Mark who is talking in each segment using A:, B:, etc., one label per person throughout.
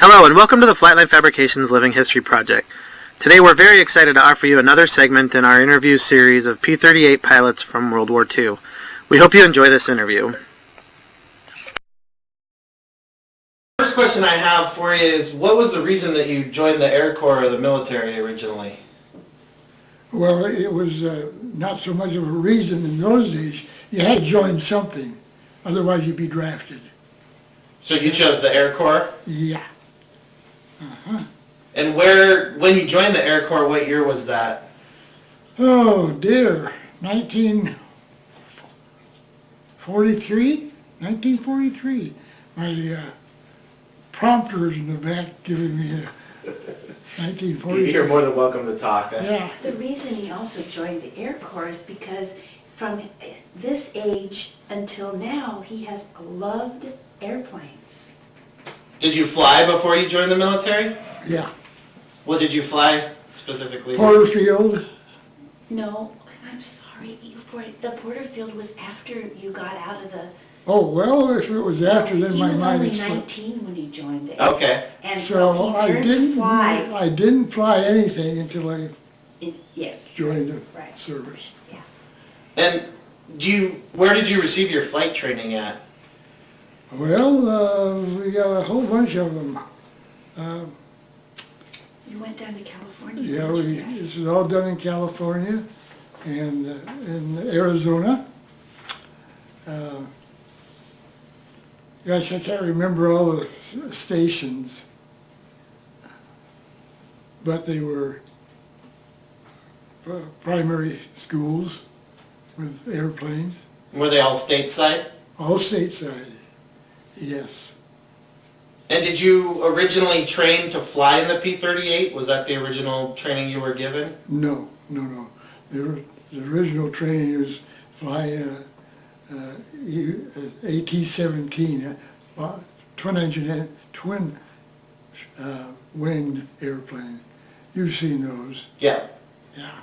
A: Hello and welcome to the Flightline Fabrications Living History Project. Today we're very excited to offer you another segment in our interview series of P-38 pilots from World War II. We hope you enjoy this interview. First question I have for you is, what was the reason that you joined the Air Corps or the military originally?
B: Well, it was not so much of a reason in those days. You had to join something, otherwise you'd be drafted.
A: So you chose the Air Corps?
B: Yeah.
A: And when you joined the Air Corps, what year was that?
B: Oh dear, 1943? 1943. My prompter is in the back giving me a 1943.
A: You're more than welcome to talk.
B: Yeah.
C: The reason he also joined the Air Corps is because from this age until now, he has loved airplanes.
A: Did you fly before you joined the military?
B: Yeah.
A: What did you fly specifically?
B: Porterfield.
C: No, I'm sorry, the Porterfield was after you got out of the...
B: Oh, well, if it was after, then my mind
C: He was
B: had
C: only
B: slipped.
C: 19 when he joined the Air Corps.
A: Okay.
C: And so he learned to fly.
B: I didn't fly anything until I
C: Yes.
B: joined the
C: Right.
B: service.
C: Yeah.
A: And where did you receive your flight training at?
B: Well, we got a whole bunch of them.
C: You went down to California?
B: Yeah,
C: didn't you, guys?
B: this was all done in California and in Arizona. Gosh, I can't remember all the stations, but they were primary schools with airplanes,
A: Were they all stateside?
B: all stateside, yes.
A: And did you originally train to fly in the P-38? Was that the original training you were given?
B: No. The original training was flying AT-17, twin winged airplane. You've seen those.
A: Yeah.
B: Yeah.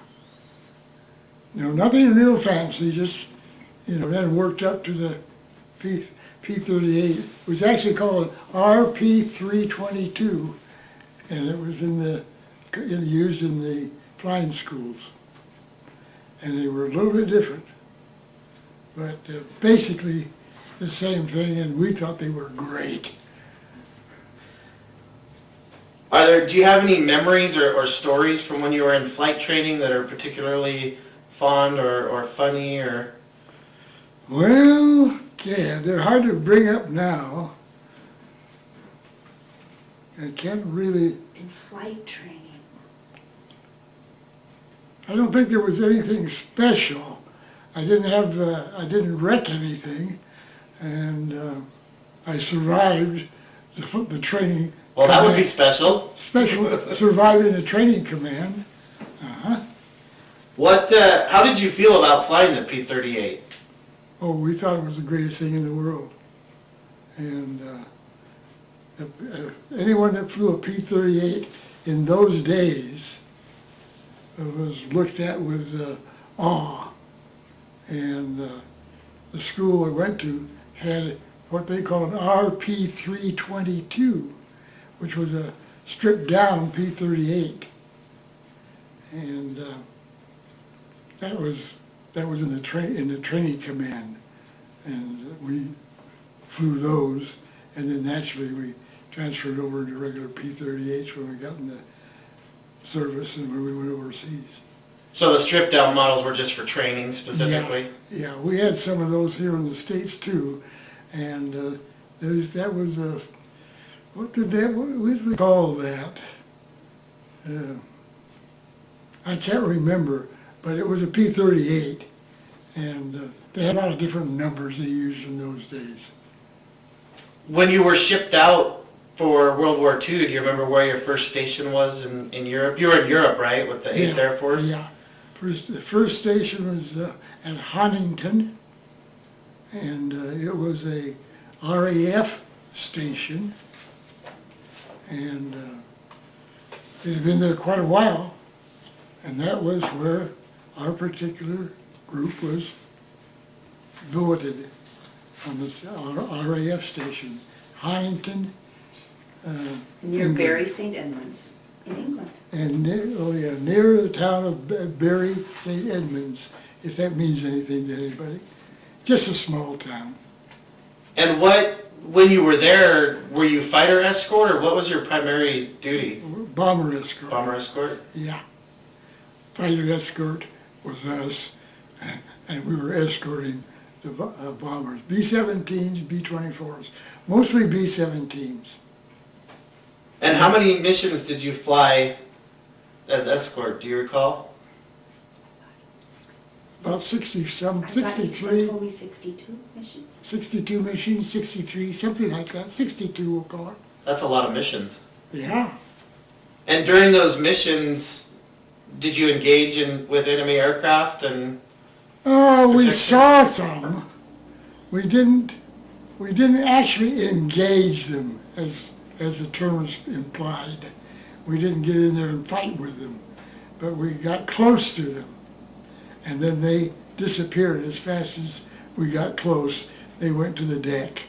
B: No, nothing real fancy, just, then worked up to the P-38. It was actually called RP-322, and it was used in the flying schools. And they were a little bit different, but basically the same thing, and we thought they were great.
A: Do you have any memories or stories from when you were in flight training that are particularly fond or funny or?
B: Well, yeah, they're hard to bring up now. I can't really...
C: In flight training.
B: I don't think there was anything special. I didn't wreck anything, and I survived the training.
A: Well, that would be special.
B: Surviving the training command.
A: How did you feel about flying the P-38?
B: Oh, we thought it was the greatest thing in the world. And anyone that flew a P-38 in those days was looked at with awe. And the school I went to had what they call an RP-322, which was a stripped down P-38. And that was in the training command, and we flew those, and then naturally we transferred over to regular P-38s when we got in the service and when we went overseas.
A: So the stripped down models were just for training specifically?
B: Yeah, we had some of those here in the States too, and that was a, what did we call that? I can't remember, but it was a P-38, and they had a lot of different numbers they used in those days.
A: When you were shipped out for World War II, do you remember where your first station was in Europe? You were in Europe, right, with the 8th Air Force?
B: Yeah. The first station was at Huntington, and it was a RAF station, and it had been there quite a while, and that was where our particular group was billeted on the RAF station, Huntington,
C: Near
B: England.
C: Bury St. Edmunds in England.
B: And near the town of Bury St. Edmunds, if that means anything to anybody. Just a small town.
A: And when you were there, were you fighter escort, or what was your primary duty?
B: Bomber escort.
A: Bomber escort?
B: Yeah. Fighter escort was us, and we were escorting the bombers. B-17s, B-24s, mostly B-17s.
A: And how many missions did you fly as escort, do you recall?
B: About 60-some,
C: I thought you
B: 63,
C: told me 62 missions.
B: 62 missions, 63, something like that, 62 we'll call it.
A: That's a lot of missions.
B: Yeah.
A: And during those missions, did you engage with enemy aircraft and...
B: We
A: protection?
B: saw some. We didn't actually engage them as the terms implied. We didn't get in there and fight with them, but we got close to them. And then they disappeared as fast as we got close. They went to the deck.